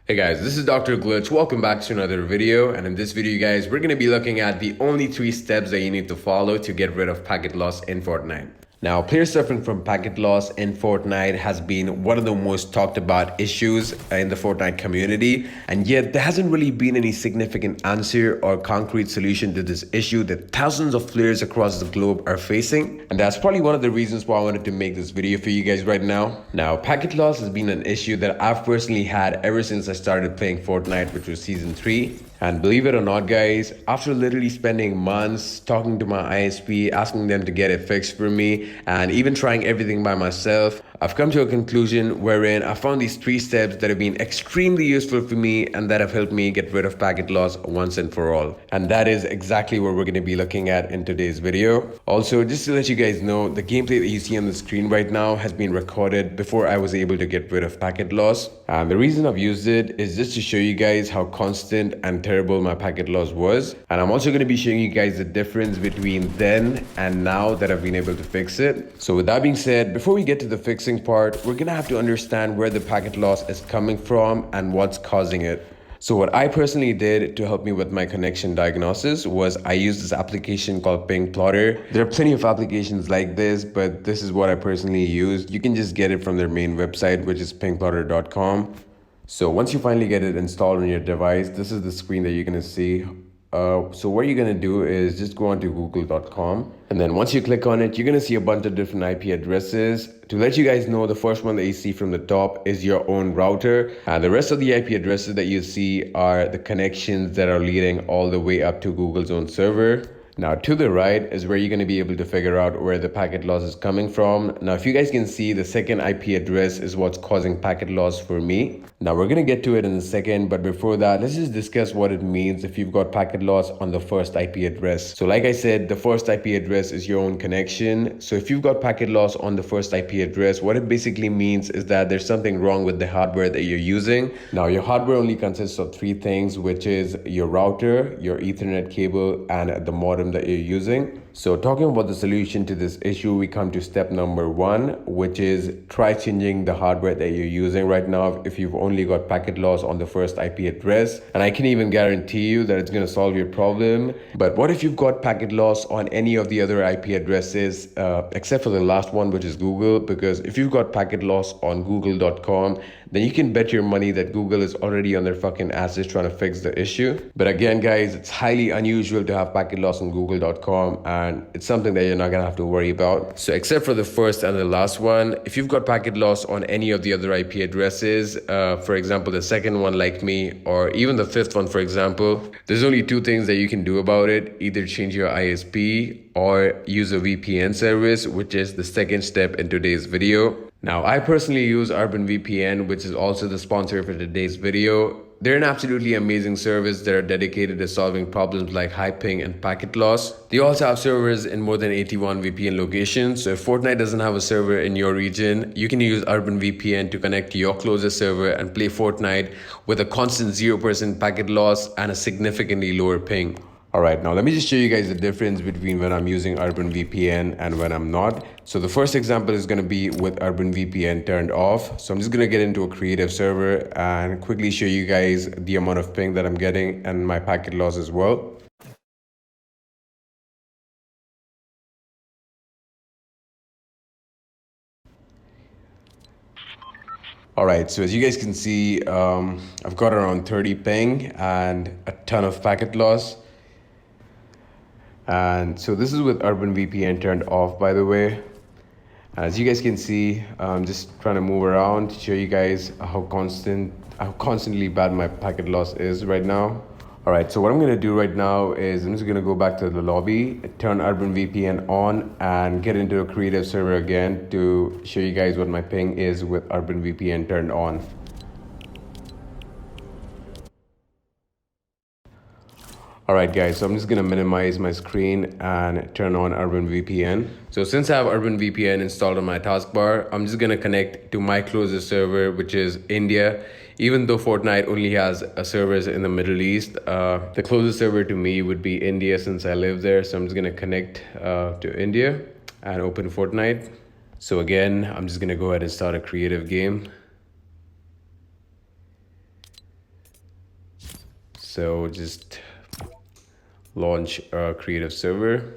Hey guys, this is Dr. Glitch. Welcome back to another video. And in this video, guys, we're going to be looking at the only 3 steps that you need to follow to get rid of packet loss in Fortnite. Now, player suffering from packet loss in Fortnite has been one of the most talked about issues in the Fortnite community, and yet there hasn't really been any significant answer or concrete solution to this issue that thousands of players across the globe are facing. And that's probably one of the reasons why I wanted to make this video for you guys right now. Now, packet loss has been an issue that I've personally had ever since I started playing Fortnite, which was Season 3. And believe it or not, guys, after literally spending months talking to my ISP, asking them to get it fixed for me, and even trying everything by myself, I've come to a conclusion wherein I found these 3 steps that have been extremely useful for me and that have helped me get rid of packet loss once and for all. And that is exactly what we're going to be looking at in today's video. Also, just to let you guys know, the gameplay that you see on the screen right now has been recorded before I was able to get rid of packet loss. And the reason I've used it is just to show you guys how constant and terrible my packet loss was. And I'm also going to be showing you guys the difference between then and now that I've been able to fix it. So with that being said, before we get to the fixing part, we're going to have to understand where the packet loss is coming from and what's causing it. So what I personally did to help me with my connection diagnosis was I used this application called Ping Plotter. There are plenty of applications like this, but this is what I personally used. You can just get it from their main website, which is pingplotter.com. So once you finally get it installed on your device, this is the screen that you're going to see. So what you're going to do is just go on to google.com, and then once you click on it, you're going to see a bunch of different IP addresses. To let you guys know, the first one that you see from the top is your own router, and the rest of the IP addresses that you see are the connections that are leading all the way up to Google's own server. Now to the right is where you're going to be able to figure out where the packet loss is coming from. Now if you guys can see, the second IP address is what's causing packet loss for me. Now we're going to get to it in a second, but before that, let's just discuss what it means if you've got packet loss on the first IP address. So like I said, the first IP address is your own connection. So if you've got packet loss on the first IP address, what it basically means is that there's something wrong with the hardware that you're using. Now your hardware only consists of 3 things, which is your router, your Ethernet cable, and the modem that you're using. So talking about the solution to this issue, we come to step number 1, which is try changing the hardware that you're using right now if you've only got packet loss on the first IP address. And I can even guarantee you that it's going to solve your problem. But what if you've got packet loss on any of the other IP addresses, except for the last one, which is Google? Because if you've got packet loss on google.com, then you can bet your money that Google is already on their fucking asses trying to fix the issue. But again, guys, it's highly unusual to have packet loss on google.com, and it's something that you're not gonna have to worry about. So except for the first and the last one, if you've got packet loss on any of the other IP addresses, for example, the second one like me, or even the 5th one, for example, there's only 2 things that you can do about it. Either change your ISP or use a VPN service, which is the second step in today's video. Now, I personally use Urban VPN, which is also the sponsor for today's video. They're an absolutely amazing service that are dedicated to solving problems like high ping and packet loss. They also have servers in more than 81 VPN locations. So if Fortnite doesn't have a server in your region, you can use Urban VPN to connect to your closest server and play Fortnite with a constant 0% packet loss and a significantly lower ping. Alright, now let me just show you guys the difference between when I'm using Urban VPN and when I'm not. So the first example is going to be with Urban VPN turned off. So I'm just going to get into a creative server and quickly show you guys the amount of ping that I'm getting and my packet loss as well. Alright, so as you guys can see, I've got around 30 ping and a ton of packet loss. And so this is with Urban VPN turned off, by the way. As you guys can see, I'm just trying to move around to show you guys how constantly bad my packet loss is right now. Alright, so what I'm going to do right now is I'm just going to go back to the lobby, turn Urban VPN on, and get into a creative server again to show you guys what my ping is with Urban VPN turned on. Alright guys, so I'm just going to minimize my screen and turn on Urban VPN. So since I have Urban VPN installed on my taskbar, I'm just going to connect to my closest server, which is India. Even though Fortnite only has servers in the Middle East, the closest server to me would be India since I live there. So I'm just going to connect to India and open Fortnite. So again, I'm just going to go ahead and start a creative game. So just launch a creative server.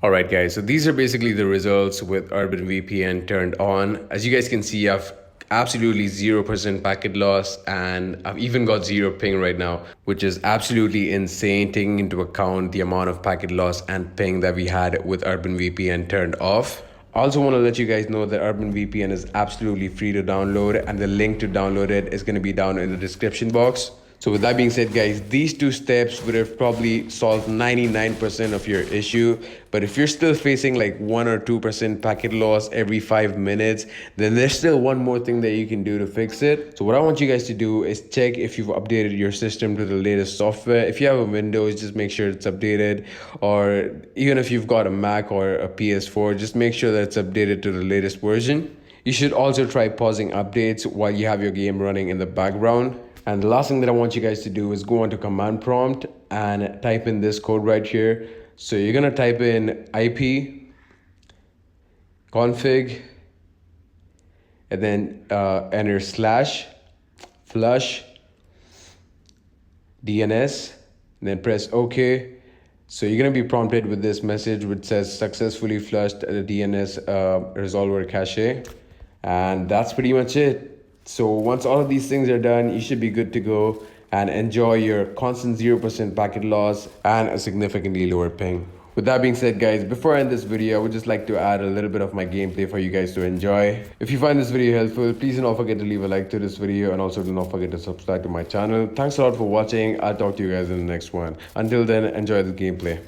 Alright guys, so these are basically the results with Urban VPN turned on. As you guys can see, I've absolutely 0% packet loss, and I've even got 0 ping right now, which is absolutely insane taking into account the amount of packet loss and ping that we had with Urban VPN turned off. I also want to let you guys know that Urban VPN is absolutely free to download, and the link to download it is going to be down in the description box. So with that being said, guys, these 2 steps would have probably solved 99% of your issue. But if you're still facing like 1 or 2% packet loss every 5 minutes, then there's still one more thing that you can do to fix it. So what I want you guys to do is check if you've updated your system to the latest software. If you have a Windows, just make sure it's updated. Or even if you've got a Mac or a PS4, just make sure that it's updated to the latest version. You should also try pausing updates while you have your game running in the background. And the last thing that I want you guys to do is go onto command prompt and type in this code right here. So you're gonna type in IP config and then enter slash flush DNS and then press OK. So you're gonna be prompted with this message which says successfully flushed the DNS resolver cache, and that's pretty much it. So once all of these things are done, you should be good to go and enjoy your constant 0% packet loss and a significantly lower ping. With that being said, guys, before I end this video, I would just like to add a little bit of my gameplay for you guys to enjoy. If you find this video helpful, please do not forget to leave a like to this video, and also do not forget to subscribe to my channel. Thanks a lot for watching. I'll talk to you guys in the next one. Until then, enjoy the gameplay.